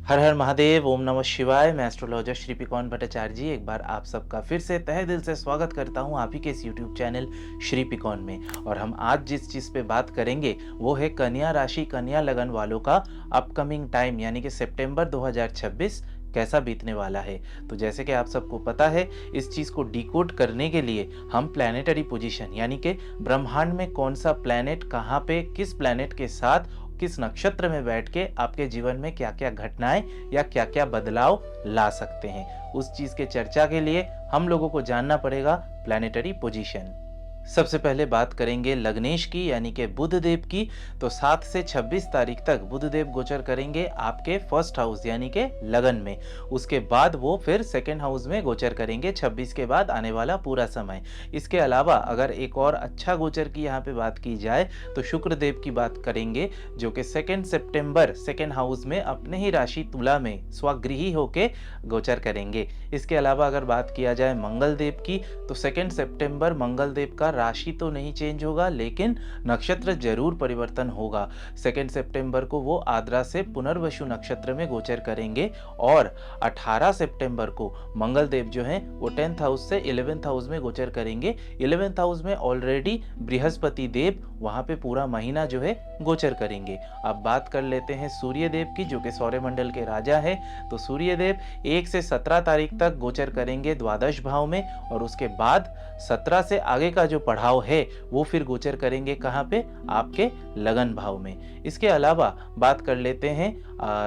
हर हर महादेव, ओम नमः शिवाय। मैं एस्ट्रोलॉजर श्रीपिकॉन भट्टाचार्य जी एक बार आप सबका फिर से तहे दिल से स्वागत करता हूं आप ही के इस यूट्यूब चैनल श्रीपिकॉन में। और हम आज जिस चीज़ पे बात करेंगे वो है कन्या राशि कन्या लगन वालों का अपकमिंग टाइम यानी कि सितंबर 2026 कैसा बीतने वाला है। तो जैसे कि आप सबको पता है, इस चीज़ को डिकोड करने के लिए हम प्लानिटरी पोजीशन यानी कि ब्रह्मांड में कौन सा प्लैनेट कहाँ पे किस प्लैनेट के साथ किस नक्षत्र में बैठ के आपके जीवन में क्या क्या घटनाएं या क्या क्या बदलाव ला सकते हैं, उस चीज के चर्चा के लिए हम लोगों को जानना पड़ेगा प्लैनेटरी पोजीशन। सबसे पहले बात करेंगे लग्नेश की यानी कि बुध देव की। तो 7 से 26 तारीख तक बुध देव गोचर करेंगे आपके फर्स्ट हाउस यानी कि लगन में। उसके बाद वो फिर सेकंड हाउस में गोचर करेंगे 26 के बाद आने वाला पूरा समय। इसके अलावा अगर एक और अच्छा गोचर की यहाँ पे बात की जाए तो शुक्र देव की बात करेंगे, जो कि 2 सितंबर सेकंड हाउस में अपने ही राशि तुला में स्वगृही होके गोचर करेंगे। इसके अलावा अगर बात किया जाए मंगल देव की तो 2 सितंबर मंगल देव का राशि तो नहीं चेंज होगा लेकिन नक्षत्र जरूर परिवर्तन होगा। 2 सितंबर को वो आद्रा से पुनर्वसु नक्षत्र में गोचर करेंगे और 18 सितंबर को मंगल देव जो हैं वो 10th हाउस से 11th हाउस में गोचर करेंगे। 11th हाउस में ऑलरेडी बृहस्पति देव वहां पे पूरा महीना जो है गोचर करेंगे। अब बात कर लेते हैं सूर्य देव की, जो कि सौरमंडल के राजा है। तो सूर्य देव 1 से 17 तारीख तक गोचर करेंगे द्वादश भाव में और उसके बाद 17 से आगे का जो पढ़ाव है वो फिर गोचर करेंगे कहाँ पे, आपके लगन भाव में। इसके अलावा बात कर लेते हैं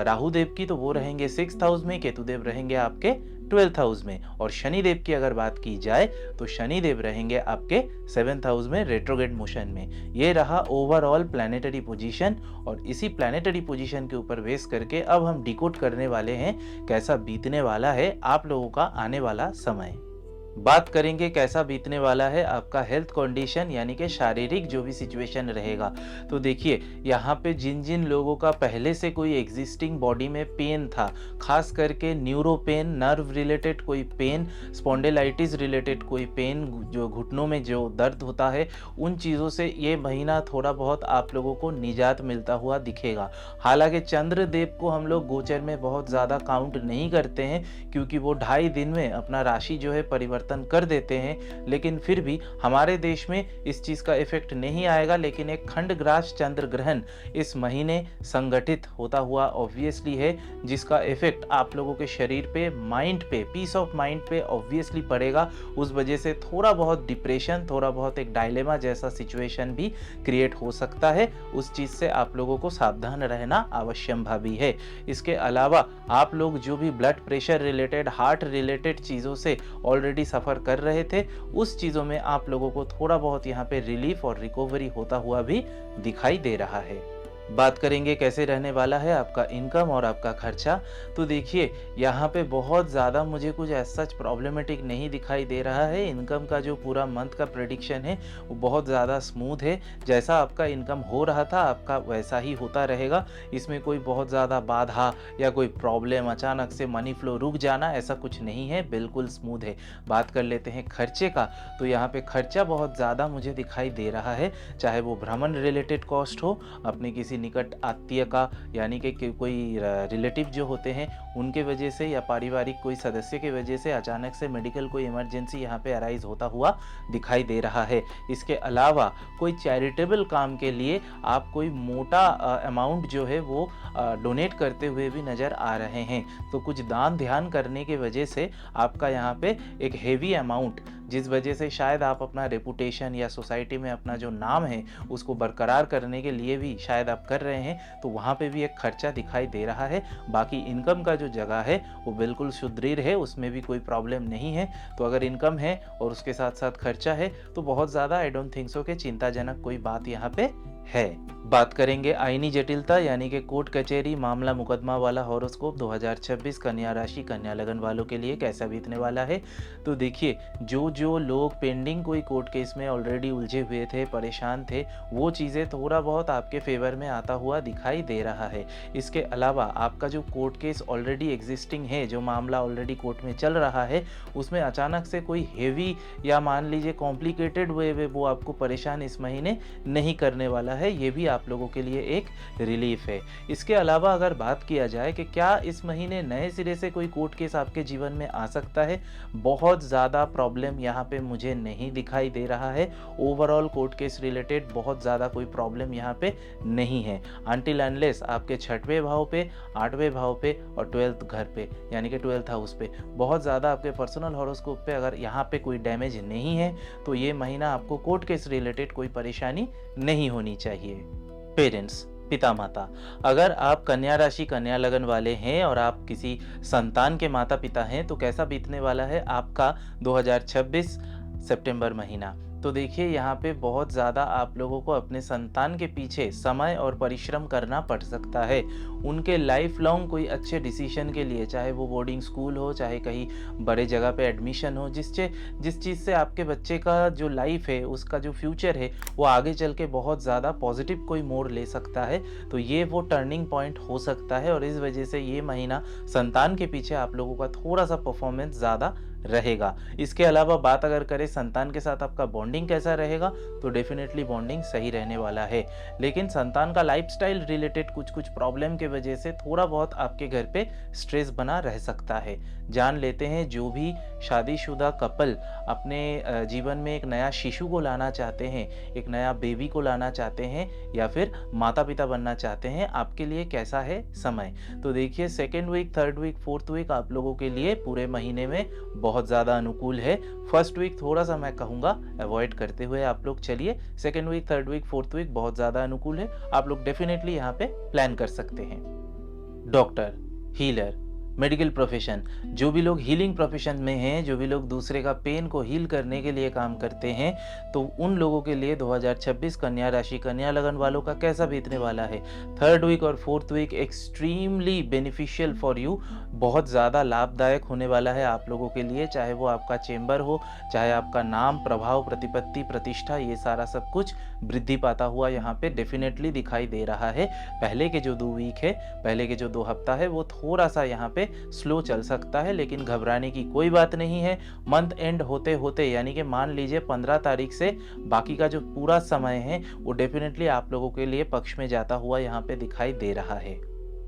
राहु देव की। तो वो रहेंगे 6th हाउस में, केतु देव रहेंगे आपके 12th हाउस में। और शनि देव की अगर बात की जाए तो शनि देव रहेंगे आपके 7th हाउस में रेट्रोग्रेड मोशन में। ये रहा ओवरऑल प्लैनेटरी पोजीशन और इसी प्लैनेटरी पोजीशन के ऊपर बेस करके अब हम डिकोड करने वाले हैं कैसा बीतने वाला है आप लोगों का आने वाला समय। बात करेंगे कैसा बीतने वाला है आपका हेल्थ कंडीशन यानी कि शारीरिक जो भी सिचुएशन रहेगा। तो देखिए यहाँ पे जिन जिन लोगों का पहले से कोई एग्जिस्टिंग बॉडी में पेन था, खास करके न्यूरो पेन, नर्व रिलेटेड कोई पेन, स्पॉन्डिलाइटिस रिलेटेड कोई पेन, जो घुटनों में जो दर्द होता है, उन चीज़ों से ये महीना थोड़ा बहुत आप लोगों को निजात मिलता हुआ दिखेगा। हालांकि चंद्रदेव को हम लोग गोचर में बहुत ज़्यादा काउंट नहीं करते हैं क्योंकि वो 2.5 दिन में अपना राशि जो है परिवर्तन कर देते हैं, लेकिन फिर भी हमारे देश में इस चीज का इफेक्ट नहीं आएगा। लेकिन एक खंडग्रास चंद्र ग्रहण इस महीने संगठित होता हुआ ऑब्वियसली है, जिसका इफेक्ट आप लोगों के शरीर पे, माइंड पे, पीस ऑफ माइंड पे ऑब्वियसली पड़ेगा। उस वजह से थोड़ा बहुत डिप्रेशन, थोड़ा बहुत एक डायलेमा जैसा सिचुएशन भी क्रिएट हो सकता है। उस चीज से आप लोगों को सावधान रहना आवश्यक भावी है। इसके अलावा आप लोग जो भी blood pressure related, heart related चीजों से ऑलरेडी सफर कर रहे थे, उस चीजों में आप लोगों को थोड़ा बहुत यहाँ पे रिलीफ और रिकवरी होता हुआ भी दिखाई दे रहा है। बात करेंगे कैसे रहने वाला है आपका इनकम और आपका खर्चा। तो देखिए यहाँ पे बहुत ज़्यादा मुझे कुछ सच प्रॉब्लमेटिक नहीं दिखाई दे रहा है। इनकम का जो पूरा मंथ का प्रेडिक्शन है वो बहुत ज़्यादा स्मूथ है। जैसा आपका इनकम हो रहा था आपका वैसा ही होता रहेगा। इसमें कोई बहुत ज़्यादा बाधा या कोई प्रॉब्लम, अचानक से मनी फ्लो रुक जाना, ऐसा कुछ नहीं है, बिल्कुल स्मूथ है। बात कर लेते हैं खर्चे का। तो यहाँ पे खर्चा बहुत ज़्यादा मुझे दिखाई दे रहा है, चाहे वो भ्रमण रिलेटेड कॉस्ट हो, अपने किसी निकट आत्मीय का यानी कि कोई रिलेटिव जो होते हैं उनके वजह से, या पारिवारिक कोई सदस्य की वजह से अचानक से मेडिकल कोई इमरजेंसी यहाँ पे अराइज होता हुआ दिखाई दे रहा है। इसके अलावा कोई चैरिटेबल काम के लिए आप कोई मोटा अमाउंट जो है वो डोनेट करते हुए भी नज़र आ रहे हैं। तो कुछ दान ध्यान करने की वजह से आपका यहाँ पे एक हेवी अमाउंट, जिस वजह से शायद आप अपना रेपुटेशन या सोसाइटी में अपना जो नाम है उसको बरकरार करने के लिए भी शायद आप कर रहे हैं, तो वहाँ पे भी एक खर्चा दिखाई दे रहा है। बाकी इनकम का जो जगह है वो बिल्कुल सुदृढ़ है, उसमें भी कोई प्रॉब्लम नहीं है। तो अगर इनकम है और उसके साथ साथ खर्चा है तो बहुत ज़्यादा आई डोंट थिंक सो कि चिंताजनक कोई बात यहाँ पे है। बात करेंगे आईनी जटिलता यानी कि कोर्ट कचहरी, मामला मुकदमा वाला हॉरोस्कोप 2026 कन्या राशि कन्या लगन वालों के लिए कैसा बीतने वाला है। तो देखिए जो जो लोग पेंडिंग कोई कोर्ट केस में ऑलरेडी उलझे हुए थे, परेशान थे, वो चीज़ें थोड़ा बहुत आपके फेवर में आता हुआ दिखाई दे रहा है। इसके अलावा आपका जो कोर्ट केस ऑलरेडी एग्जिस्टिंग है, जो मामला ऑलरेडी कोर्ट में चल रहा है, उसमें अचानक से कोई हेवी या मान लीजिए कॉम्प्लिकेटेड वे वो आपको परेशान इस महीने नहीं करने वाला है, ये भी आप लोगों के लिए एक रिलीफ है। इसके अलावा अगर बात किया जाए कि क्या इस महीने नए सिरे से कोई कोर्ट केस आपके जीवन में आ सकता है, बहुत ज़्यादा प्रॉब्लम यहाँ पे मुझे नहीं दिखाई दे रहा है। ओवरऑल कोर्ट केस रिलेटेड बहुत ज़्यादा कोई प्रॉब्लम यहाँ पे नहीं है, अनटिल अनलेस आपके 6वें भाव पे, 8वें भाव पे और 12th घर पे यानी कि 12th हाउस पे बहुत ज़्यादा आपके पर्सनल हॉरोस्कोप पे अगर यहाँ पे कोई डैमेज नहीं है तो ये महीना आपको कोर्ट केस रिलेटेड कोई परेशानी नहीं होनी चाहिए। पेरेंट्स, पिता माता, अगर आप कन्या राशि कन्या लगन वाले हैं और आप किसी संतान के माता पिता हैं तो कैसा बीतने वाला है आपका 2026 सितंबर महीना। तो देखिए यहाँ पे बहुत ज़्यादा आप लोगों को अपने संतान के पीछे समय और परिश्रम करना पड़ सकता है। उनके लाइफ लॉन्ग कोई अच्छे डिसीजन के लिए, चाहे वो बोर्डिंग स्कूल हो, चाहे कहीं बड़े जगह पे एडमिशन हो, जिस चीज़ से आपके बच्चे का जो लाइफ है, उसका जो फ्यूचर है, वो आगे चल के बहुत ज़्यादा पॉजिटिव कोई मोड़ ले सकता है। तो ये वो टर्निंग पॉइंट हो सकता है और इस वजह से ये महीना संतान के पीछे आप लोगों का थोड़ा सा परफॉर्मेंस ज़्यादा रहेगा। इसके अलावा बात अगर करें संतान के साथ आपका बॉन्डिंग कैसा रहेगा, तो डेफिनेटली बॉन्डिंग सही रहने वाला है। लेकिन संतान का लाइफस्टाइल रिलेटेड कुछ प्रॉब्लम के वजह से थोड़ा बहुत आपके घर पे स्ट्रेस बना रह सकता है। जान लेते हैं जो भी शादीशुदा कपल अपने जीवन में एक नया शिशु को लाना चाहते हैं, एक नया बेबी को लाना चाहते हैं या फिर माता पिता बनना चाहते हैं, आपके लिए कैसा है समय। तो देखिए 2nd week, 3rd week, 4th week आप लोगों के लिए पूरे महीने में बहुत ज़्यादा अनुकूल है। 1st वीक थोड़ा सा मैं कहूँगा अवॉइड करते हुए आप लोग चलिए। 2nd week, 3rd week, 4th week बहुत ज़्यादा अनुकूल है, आप लोग डेफिनेटली यहाँ पे प्लान कर सकते हैं। डॉक्टर, हीलर, मेडिकल प्रोफेशन, जो भी लोग हीलिंग प्रोफेशन में हैं, जो भी लोग दूसरे का पेन को हील करने के लिए काम करते हैं, तो उन लोगों के लिए 2026 कन्या राशि कन्या लगन वालों का कैसा बीतने वाला है। 3rd वीक और 4th week extremely beneficial for you, बहुत ज़्यादा लाभदायक होने वाला है आप लोगों के लिए, चाहे वो आपका चेंबर हो, चाहे आपका नाम, प्रभाव, प्रतिपत्ति, प्रतिष्ठा, ये सारा सब कुछ वृद्धि पाता हुआ यहाँ पे डेफिनेटली दिखाई दे रहा है। पहले के जो 2 वीक है, पहले के जो 2 हफ्ता है, वो थोड़ा सा यहाँ पे स्लो चल सकता है, लेकिन घबराने की कोई बात नहीं है। मंथ एंड होते होते यानी कि मान लीजिए 15 तारीख से बाकी का जो पूरा समय है वो डेफिनेटली आप लोगों के लिए पक्ष में जाता हुआ यहाँ पे दिखाई दे रहा है।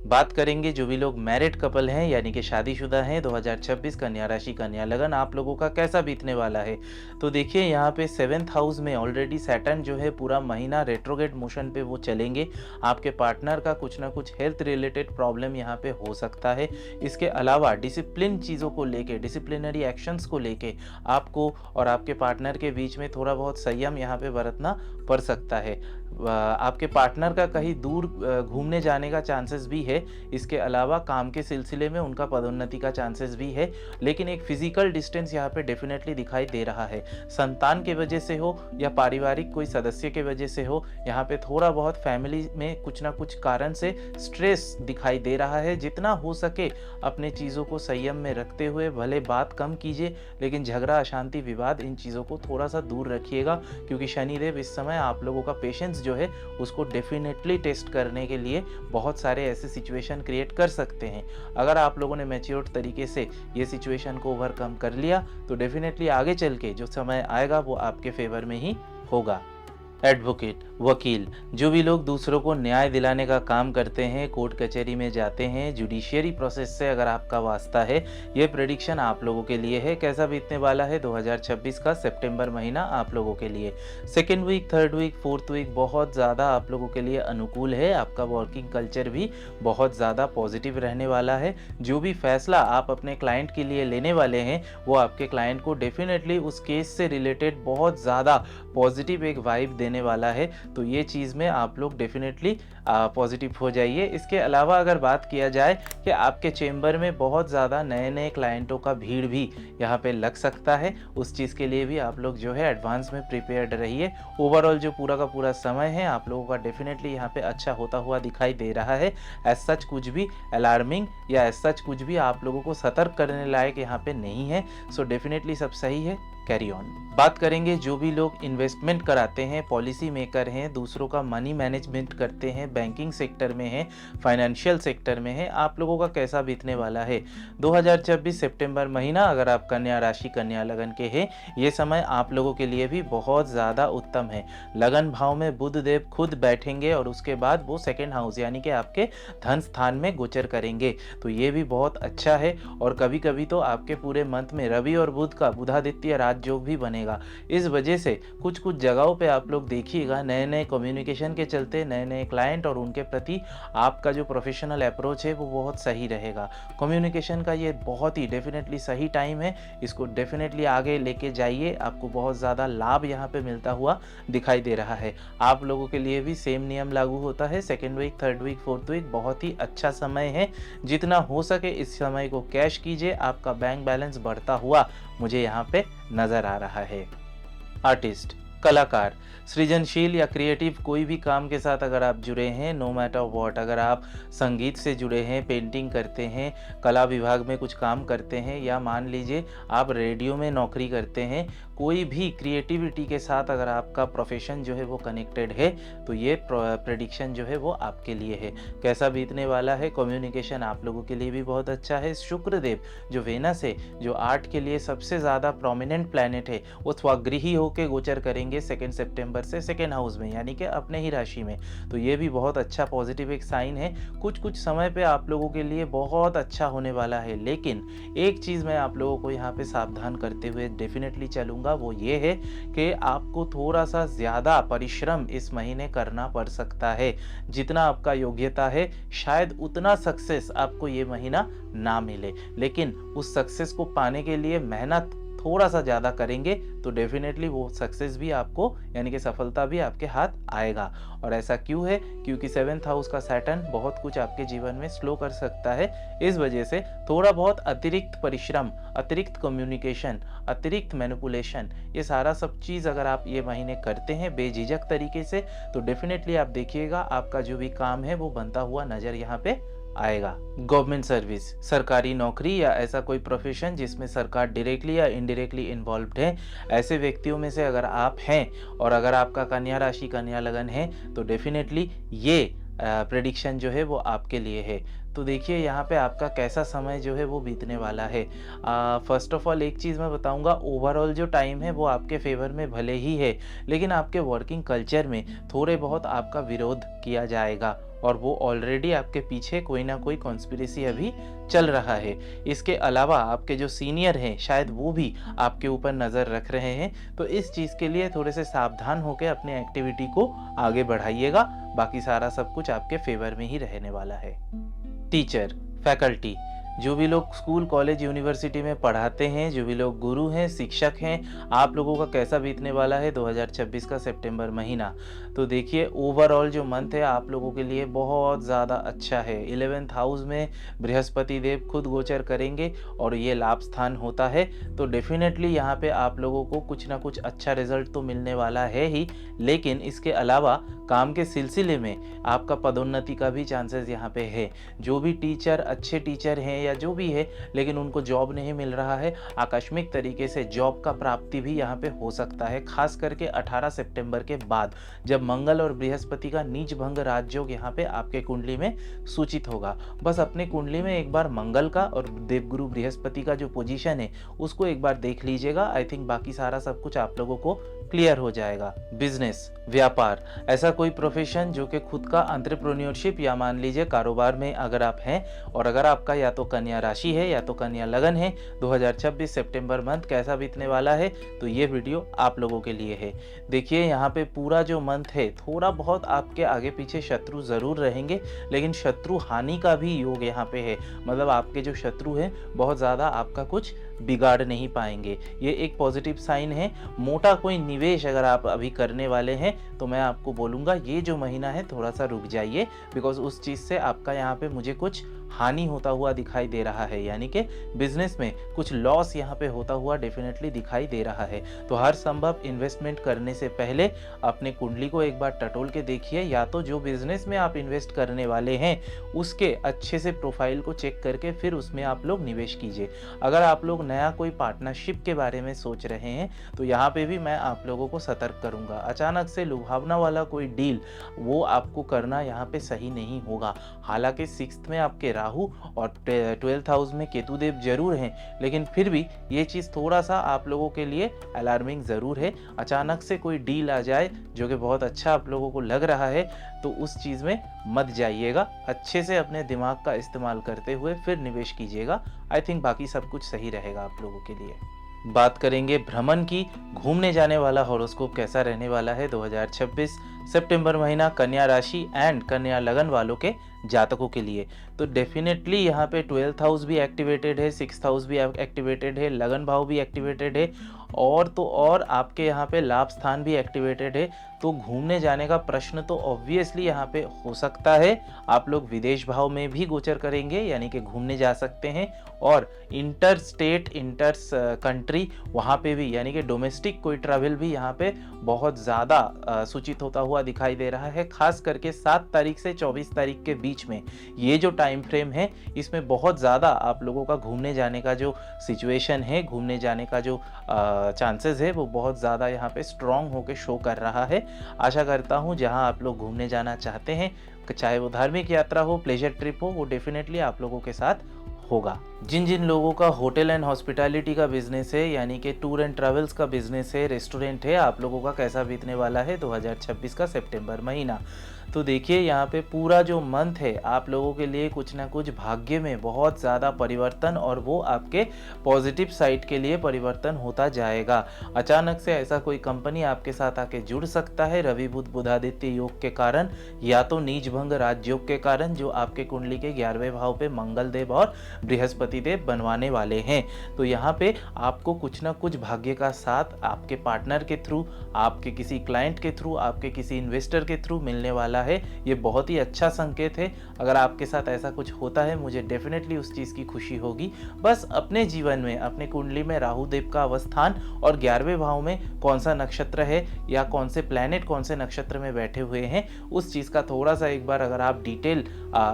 बात करेंगे जो भी लोग मैरिड कपल हैं यानी कि शादीशुदा हैं, 2026 कन्या राशि कन्या लगन आप लोगों का कैसा बीतने वाला है। तो देखिए यहाँ पे 7th हाउस में ऑलरेडी सैटर्न जो है पूरा महीना रेट्रोग्रेड मोशन पे वो चलेंगे। आपके पार्टनर का कुछ ना कुछ हेल्थ रिलेटेड प्रॉब्लम यहाँ पे हो सकता है। इसके अलावा डिसिप्लिन चीज़ों को लेके, डिसिप्लिनरी एक्शंस को लेके आपको और आपके पार्टनर के बीच में थोड़ा बहुत संयम यहाँ पे बरतना पड़ सकता है। आपके पार्टनर का कहीं दूर घूमने जाने का चांसेस भी है। इसके अलावा काम के सिलसिले में उनका पदोन्नति का चांसेस भी है, लेकिन एक फिजिकल डिस्टेंस यहाँ पे डेफिनेटली दिखाई दे रहा है। संतान के वजह से हो या पारिवारिक कोई सदस्य के वजह से हो, यहाँ पे थोड़ा बहुत फैमिली में कुछ ना कुछ कारण से स्ट्रेस दिखाई दे रहा है। जितना हो सके अपने चीज़ों को संयम में रखते हुए भले बात कम कीजिए, लेकिन झगड़ा, अशांति, विवाद, इन चीज़ों को थोड़ा सा दूर रखिएगा, क्योंकि शनिदेव इस समय आप लोगों का पेशेंस जो है उसको डेफिनेटली टेस्ट करने के लिए बहुत सारे ऐसे सिचुएशन क्रिएट कर सकते हैं। अगर आप लोगों ने मैच्योर्ड तरीके से ये सिचुएशन को ओवरकम कर लिया तो डेफिनेटली आगे चल के जो समय आएगा वो आपके फेवर में ही होगा। एडवोकेट, वकील, जो भी लोग दूसरों को न्याय दिलाने का काम करते हैं, कोर्ट कचहरी में जाते हैं, जुडिशियरी प्रोसेस से अगर आपका वास्ता है, ये प्रेडिक्शन आप लोगों के लिए है। कैसा बीतने वाला है 2026 का सितंबर महीना आप लोगों के लिए। 2nd week, 3rd week, 4th week बहुत ज़्यादा आप लोगों के लिए अनुकूल है। आपका वर्किंग कल्चर भी बहुत ज़्यादा पॉजिटिव रहने वाला है। जो भी फैसला आप अपने क्लाइंट के लिए लेने वाले हैं वो आपके क्लाइंट को डेफिनेटली उस केस से रिलेटेड बहुत ज़्यादा पॉजिटिव एक वाइब देने वाला है। तो ये चीज़ में आप लोग डेफिनेटली पॉजिटिव हो जाइए। इसके अलावा अगर बात किया जाए कि आपके चेंबर में बहुत ज़्यादा नए नए क्लाइंटों का भीड़ भी यहाँ पे लग सकता है, उस चीज़ के लिए भी आप लोग जो है एडवांस में प्रिपेयर्ड रहिए। ओवरऑल जो पूरा का पूरा समय है आप लोगों का डेफिनेटली यहाँ पे अच्छा होता हुआ दिखाई दे रहा है। एज सच कुछ भी अलार्मिंग या एज सच कुछ भी आप लोगों को सतर्क करने लायक यहाँ पे नहीं है। सो डेफिनेटली सब सही है। Carry on. बात करेंगे जो भी लोग इन्वेस्टमेंट कराते हैं, पॉलिसी मेकर हैं, दूसरों का मनी मैनेजमेंट करते हैं, बैंकिंग सेक्टर में हैं, फाइनेंशियल सेक्टर में हैं, आप लोगों का कैसा बीतने वाला है 2026 सितंबर महीना। अगर आप कन्या राशि, कन्या लगन के हैं, ये समय आप लोगों के लिए भी बहुत ज़्यादा उत्तम है। लगन भाव में बुध देव खुद बैठेंगे और उसके बाद वो सेकेंड हाउस यानी कि आपके धन स्थान में गोचर करेंगे, तो ये भी बहुत अच्छा है। और कभी कभी तो आपके पूरे मंथ में रवि और बुध का बुधादित्य राजयोग भी बनेगा। इस वजह से कुछ कुछ जगहों पे आप लोग देखिएगा, नए नए कम्युनिकेशन के चलते नए नए क्लाइंट और उनके प्रति आपका जो प्रोफेशनल अप्रोच है वो बहुत सही रहेगा। कम्युनिकेशन का ये बहुत ही डेफिनेटली सही टाइम है, इसको डेफिनेटली आगे लेके जाइए, आपको बहुत ज़्यादा लाभ यहाँ पे मिलता हुआ दिखाई दे रहा है। आप लोगों के लिए भी सेम नियम लागू होता है। Second week, third week, fourth week बहुत ही अच्छा समय है। जितना हो सके इस समय को कैश कीजिए, आपका बैंक बैलेंस बढ़ता हुआ मुझे यहाँ पे नजर आ रहा है। आर्टिस्ट, कलाकार, सृजनशील या क्रिएटिव कोई भी काम के साथ अगर आप जुड़े हैं, नो मैटर व्हाट, अगर आप संगीत से जुड़े हैं, पेंटिंग करते हैं, कला विभाग में कुछ काम करते हैं, या मान लीजिए आप रेडियो में नौकरी करते हैं, कोई भी क्रिएटिविटी के साथ अगर आपका प्रोफेशन जो है वो कनेक्टेड है, तो ये प्रेडिक्शन जो है वो आपके लिए है। कैसा बीतने वाला है, कम्युनिकेशन आप लोगों के लिए भी बहुत अच्छा है। शुक्रदेव जो वेनस है, जो आर्ट के लिए सबसे ज़्यादा प्रोमिनेंट प्लैनेट है, वो स्वगृही होकर गोचर करेंगे 2 सितंबर से सेकेंड हाउस में यानी कि अपने ही राशि में, तो ये भी बहुत अच्छा पॉजिटिव एक साइन है। कुछ कुछ समय पे आप लोगों के लिए बहुत अच्छा होने वाला है, लेकिन एक चीज़ मैं आप लोगों को यहाँ पे सावधान करते हुए डेफिनेटली चलूँगा, वो ये है कि आपको थोड़ा सा ज़्यादा परिश्रम इस महीने करना पड़ सकता है। जितना आपका योग्यता है शायद उतना सक्सेस आपको ये महीना ना मिले, लेकिन उस सक्सेस को पाने के लिए मेहनत थोड़ा सा ज़्यादा करेंगे तो डेफिनेटली वो सक्सेस भी आपको यानी कि सफलता भी आपके हाथ आएगा। और ऐसा क्यों है? क्योंकि 7th हाउस का सैटर्न बहुत कुछ आपके जीवन में स्लो कर सकता है। इस वजह से थोड़ा बहुत अतिरिक्त परिश्रम, अतिरिक्त कम्युनिकेशन, अतिरिक्त मैनिपुलेशन, ये सारा सब चीज़ अगर आप ये महीने करते हैं बेझिझक तरीके से, तो डेफिनेटली आप देखिएगा आपका जो भी काम है वो बनता हुआ नज़र यहाँ पे आएगा। गवर्नमेंट सर्विस, सरकारी नौकरी या ऐसा कोई प्रोफेशन जिसमें सरकार डायरेक्टली या इनडायरेक्टली इन्वॉल्व्ड है, ऐसे व्यक्तियों में से अगर आप हैं और अगर आपका कन्या राशि, कन्या लगन है, तो डेफिनेटली ये प्रेडिक्शन जो है वो आपके लिए है। तो देखिए यहाँ पे आपका कैसा समय जो है वो बीतने वाला है। फर्स्ट ऑफ ऑल एक चीज़ मैं बताऊँगा, ओवरऑल जो टाइम है वो आपके फेवर में भले ही है, लेकिन आपके वर्किंग कल्चर में थोड़े बहुत आपका विरोध किया जाएगा और वो ऑलरेडी आपके पीछे कोई ना कोई कॉन्स्पिरेसी अभी चल रहा है। इसके अलावा आपके जो सीनियर हैं शायद वो भी आपके ऊपर नज़र रख रहे हैं, तो इस चीज़ के लिए थोड़े से सावधान होकर अपनी एक्टिविटी को आगे बढ़ाइएगा। बाकी सारा सब कुछ आपके फेवर में ही रहने वाला है। टीचर, फैकल्टी, जो भी लोग स्कूल, कॉलेज, यूनिवर्सिटी में पढ़ाते हैं, जो भी लोग गुरु हैं, शिक्षक हैं, आप लोगों का कैसा बीतने वाला है 2026 का सितंबर महीना। तो देखिए ओवरऑल जो मंथ है आप लोगों के लिए बहुत ज़्यादा अच्छा है। 11th हाउस में बृहस्पति देव खुद गोचर करेंगे और ये लाभ स्थान होता है, तो डेफिनेटली यहाँ पे आप लोगों को कुछ ना कुछ अच्छा रिजल्ट तो मिलने वाला है ही, लेकिन इसके अलावा काम के सिलसिले में आपका पदोन्नति का भी चांसेस यहाँ पे है। जो भी टीचर, अच्छे टीचर हैं या जो भी है, लेकिन उनको जॉब नहीं मिल रहा है, आकस्मिक तरीके से जॉब का प्राप्ति भी यहाँ पे हो सकता है, खास करके 18 सितंबर के बाद जब मंगल और बृहस्पति का नीच भंग राजयोग यहाँ पे आपके कुंडली में सूचित होगा। बस अपने कुंडली में एक बार मंगल का और देवगुरु बृहस्पति का जो पोजीशन है उसको एक बार देख लीजिएगा। आई थिंक बाकी सारा सब कुछ आप लोगों को क्लियर हो जाएगा। बिजनेस, व्यापार, ऐसा कोई प्रोफेशन जो कि खुद का एंटरप्रेन्योरशिप या मान लीजिए कारोबार में अगर आप हैं और अगर आपका या तो कन्या राशि है या तो कन्या लगन है, 2026 सितंबर मंथ कैसा बीतने वाला है, तो ये वीडियो आप लोगों के लिए है। देखिए यहाँ पे पूरा जो मंथ है थोड़ा बहुत आपके आगे पीछे शत्रु जरूर रहेंगे, लेकिन शत्रु हानि का भी योग यहाँ पे है। मतलब आपके जो शत्रु हैं बहुत ज़्यादा आपका कुछ बिगाड़ नहीं पाएंगे, ये एक पॉजिटिव साइन है। मोटा कोई निवेश अगर आप अभी करने वाले हैं तो मैं आपको बोलूँगा ये जो महीना है थोड़ा सा रुक जाइए, बिकॉज उस चीज़ से आपका यहाँ पे मुझे कुछ हानि होता हुआ दिखाई दे रहा है, यानी कि बिजनेस में कुछ लॉस यहाँ पे होता हुआ डेफिनेटली दिखाई दे रहा है। तो हर संभव इन्वेस्टमेंट करने से पहले अपने कुंडली को एक बार टटोल के देखिए, या तो जो बिजनेस में आप इन्वेस्ट करने वाले हैं उसके अच्छे से प्रोफाइल को चेक करके फिर उसमें आप लोग निवेश कीजिए। अगर आप लोग नया कोई पार्टनरशिप के बारे में सोच रहे हैं तो यहाँ पे भी मैं आप लोगों को सतर्क करूँगा। अचानक से लुभावना वाला कोई डील वो आपको करना यहाँ पे सही नहीं होगा। हालांकि 6th में आपके राहु और 12th हाउस में केतुदेव जरूर हैं, लेकिन फिर भी ये चीज़ थोड़ा सा आप लोगों के लिए अलार्मिंग ज़रूर है। अचानक से कोई डील आ जाए जो कि बहुत अच्छा आप लोगों को लग रहा है तो उस चीज़ में मत जाइएगा। अच्छे से अपने दिमाग का इस्तेमाल करते हुए फिर निवेश कीजिएगा। आई थिंक बाकी सब कुछ सही रहेगा आप लोगों के लिए। बात करेंगे भ्रमण की। घूमने जाने वाला हॉरोस्कोप कैसा रहने वाला है 2026 सितंबर महीना कन्या राशि एंड कन्या लगन वालों के जातकों के लिए। तो डेफिनेटली यहाँ पे 12th हाउस भी एक्टिवेटेड है, 6th हाउस भी एक्टिवेटेड है, लगन भाव भी एक्टिवेटेड है, और तो और आपके यहाँ पे लाभ स्थान भी एक्टिवेटेड है। तो घूमने जाने का प्रश्न तो ऑब्वियसली यहाँ पे हो सकता है। आप लोग विदेश भाव में भी गोचर करेंगे, यानी कि घूमने जा सकते हैं, और इंटर स्टेट इंटर कंट्री वहाँ पे भी, यानी कि डोमेस्टिक कोई ट्रैवल भी यहाँ पे बहुत ज़्यादा सूचित होता हुआ दिखाई दे रहा है। खास करके 7 तारीख से 24 तारीख के बीच में ये जो टाइम फ्रेम है इसमें बहुत ज़्यादा आप लोगों का घूमने जाने का जो सिचुएशन है, घूमने जाने का जो चांसेस है वो बहुत ज़्यादा यहाँ पे स्ट्रॉन्ग होकर शो कर रहा है। आशा करता हूँ जहाँ आप लोग घूमने जाना चाहते हैं, चाहे वो धार्मिक यात्रा हो, प्लेजर ट्रिप हो, वो डेफिनेटली आप लोगों के साथ होगा। जिन जिन लोगों का होटल एंड हॉस्पिटैलिटी का बिजनेस है, यानी कि टूर एंड ट्रैवल्स का बिजनेस है, रेस्टोरेंट है, आप लोगों का कैसा बीतने वाला है 2026 का सितंबर महीना। तो देखिए यहाँ पे पूरा जो मंथ है आप लोगों के लिए कुछ ना कुछ भाग्य में बहुत ज़्यादा परिवर्तन, और वो आपके पॉजिटिव साइड के लिए परिवर्तन होता जाएगा। अचानक से ऐसा कोई कंपनी आपके साथ आके जुड़ सकता है रवि बुध बुधादित्य योग के कारण, या तो नीच भंग राजयोग के कारण, जो आपके कुंडली के 11वें भाव पे मंगल देव और बृहस्पति देव बनवाने वाले हैं। तो यहाँ पे आपको कुछ ना कुछ भाग्य का साथ आपके पार्टनर के थ्रू, आपके किसी क्लाइंट के थ्रू, आपके किसी इन्वेस्टर के थ्रू मिलने वाला है। ये बहुत ही अच्छा संकेत है। अगर आपके साथ ऐसा कुछ होता है मुझे डेफिनेटली उस चीज़ की खुशी होगी। बस अपने जीवन में, अपने कुंडली में राहु देव का अवस्थान और 11वें भाव में कौन सा नक्षत्र है या कौन से प्लैनेट कौन से नक्षत्र में बैठे हुए हैं, उस चीज़ का थोड़ा सा एक बार अगर आप डिटेल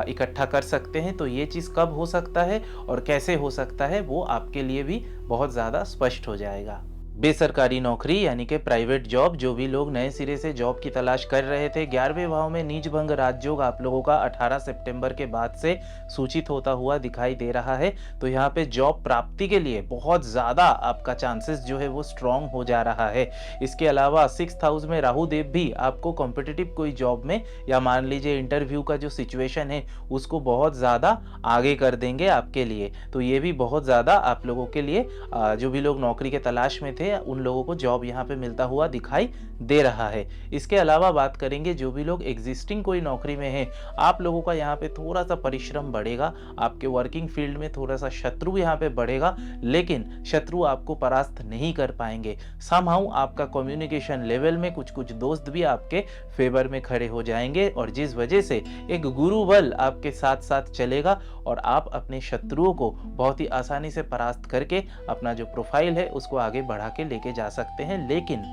इकट्ठा कर सकते हैं तो ये चीज़ कब हो सकता है और कैसे हो सकता है वो आपके लिए भी बहुत ज़्यादा स्पष्ट हो जाएगा। बेसरकारी नौकरी यानी कि प्राइवेट जॉब, जो भी लोग नए सिरे से जॉब की तलाश कर रहे थे, 11वें भाव में नीच भंग राजयोग आप लोगों का 18 सितंबर के बाद से सूचित होता हुआ दिखाई दे रहा है। तो यहाँ पे जॉब प्राप्ति के लिए बहुत ज़्यादा आपका चांसेस जो है वो स्ट्रॉन्ग हो जा रहा है। इसके अलावा 6th हाउस में राहु देव भी आपको कॉम्पिटिटिव कोई जॉब में, या मान लीजिए इंटरव्यू का जो सिचुएशन है उसको बहुत ज़्यादा आगे कर देंगे आपके लिए। तो ये भी बहुत ज़्यादा आप लोगों के लिए, जो भी लोग नौकरी के तलाश में थे उन लोगों को जॉब यहाँ पे मिलता हुआ दिखाई दे रहा है। इसके अलावा बात करेंगे जो भी लोग एग्जिस्टिंग कोई नौकरी में हैं, आप लोगों का यहाँ पे थोड़ा सा परिश्रम बढ़ेगा। आपके वर्किंग फील्ड में थोड़ा सा शत्रु यहाँ पे बढ़ेगा, लेकिन शत्रु आपको परास्त नहीं कर पाएंगे। समहाउ आपका कम्युनिकेशन लेवल में कुछ कुछ दोस्त भी आपके फेवर में खड़े हो जाएंगे, और जिस वजह से एक गुरु बल आपके साथ साथ चलेगा और आप अपने शत्रुओं को बहुत ही आसानी से परास्त करके अपना जो प्रोफाइल है उसको आगे बढ़ा के लेके जा सकते हैं। लेकिन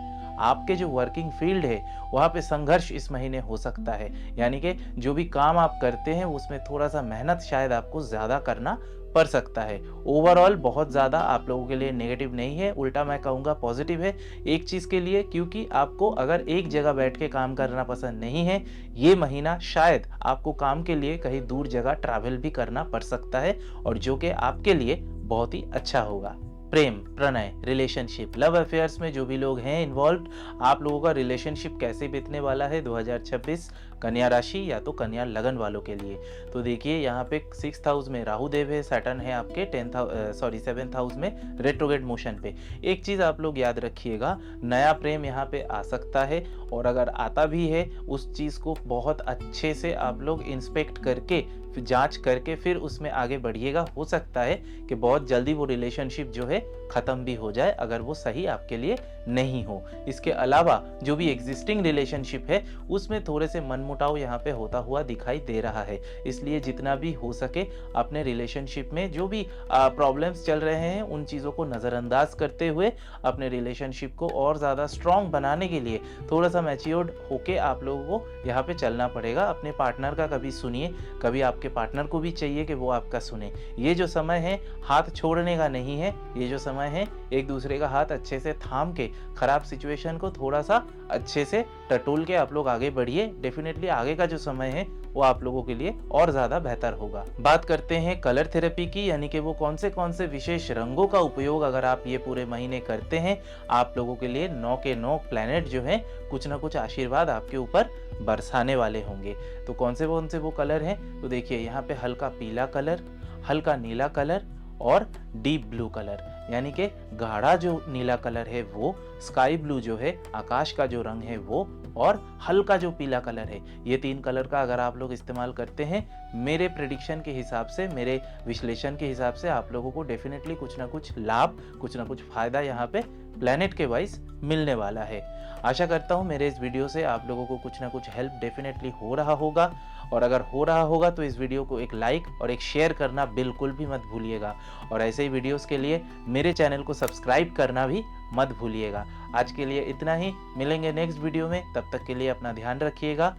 आपके जो वर्किंग फील्ड है वहाँ पे संघर्ष इस महीने हो सकता है, यानी कि जो भी काम आप करते हैं उसमें थोड़ा सा मेहनत शायद आपको ज़्यादा करना पड़ सकता है। ओवरऑल बहुत ज़्यादा आप लोगों के लिए नेगेटिव नहीं है, उल्टा मैं कहूँगा पॉजिटिव है एक चीज़ के लिए, क्योंकि आपको अगर एक जगह बैठ के काम करना पसंद नहीं है, ये महीना शायद आपको काम के लिए कहीं दूर जगह ट्रैवल भी करना पड़ सकता है, और जो कि आपके लिए बहुत ही अच्छा होगा। प्रेम, प्रणय, रिलेशनशिप, लव अफेयर्स में जो भी लोग हैं इन्वॉल्व, आप लोगों का रिलेशनशिप कैसे बीतने वाला है 2026 कन्या राशि या तो कन्या लगन वालों के लिए। तो देखिए यहाँ पे 6th हाउस में राहु देव है, सैटर्न है आपके 7th हाउस में रेट्रोग्रेड मोशन पे। एक चीज़ आप लोग याद रखिएगा, नया प्रेम यहाँ पे आ सकता है, और अगर आता भी है उस चीज़ को बहुत अच्छे से आप लोग इंस्पेक्ट करके, फिर जांच करके फिर उसमें आगे बढ़िएगा। हो सकता है कि बहुत जल्दी वो रिलेशनशिप जो है ख़त्म भी हो जाए अगर वो सही आपके लिए नहीं हो। इसके अलावा जो भी एग्जिस्टिंग रिलेशनशिप है उसमें थोड़े से मनमुटाव यहाँ पे होता हुआ दिखाई दे रहा है। इसलिए जितना भी हो सके अपने रिलेशनशिप में जो भी प्रॉब्लम्स चल रहे हैं उन चीज़ों को नज़रअंदाज करते हुए अपने रिलेशनशिप को और ज़्यादा स्ट्रॉन्ग बनाने के लिए थोड़ा सा मैच्योर्ड होके आप लोगों को यहाँ पे चलना पड़ेगा। अपने पार्टनर का कभी सुनिए, कभी आपके पार्टनर को भी चाहिए कि वो आपका सुने। ये जो समय है हाथ छोड़ने का नहीं है, ये जो समय है एक दूसरे का हाथ अच्छे से थाम के खराब सिचुएशन को थोड़ा सा अच्छे से टटोल के आप लोग आगे बढ़िए। डेफिनेटली आगे का जो समय है वो आप लोगों के लिए और ज़्यादा बेहतर होगा। बात करते हैं कलर थेरेपी की, यानी कि वो कौन से विशेष रंगों का उपयोग अगर आप ये पूरे महीने करते हैं आप लोगों के लिए 9 के 9 प्लैनेट जो हैं कुछ ना कुछ आशीर्वाद आपके ऊपर बरसाने वाले होंगे। तो कौन से वो कलर हैं, तो देखिए यहाँ पे हल्का पीला कलर, हल्का नीला कलर और डीप ब्लू कलर, यानी कि गाढ़ा जो नीला कलर है वो, स्काई ब्लू जो है आकाश का जो रंग है वो, और हल्का जो पीला कलर है। ये 3 कलर का अगर आप लोग इस्तेमाल करते हैं मेरे प्रेडिक्शन के हिसाब से, मेरे विश्लेषण के हिसाब से आप लोगों को डेफिनेटली कुछ ना कुछ लाभ, कुछ ना कुछ फायदा यहाँ पे प्लेनेट के वाइज मिलने वाला है। आशा करता हूँ मेरे इस वीडियो से आप लोगों को कुछ ना कुछ हेल्प डेफिनेटली हो रहा होगा, और अगर हो रहा होगा तो इस वीडियो को एक लाइक और एक शेयर करना बिल्कुल भी मत भूलिएगा, और ऐसे ही वीडियोस के लिए मेरे चैनल को सब्सक्राइब करना भी मत भूलिएगा। आज के लिए इतना ही, मिलेंगे नेक्स्ट वीडियो में, तब तक के लिए अपना ध्यान रखिएगा।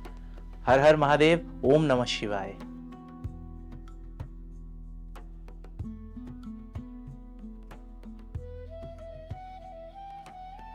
हर हर महादेव, ओम नमः शिवाय।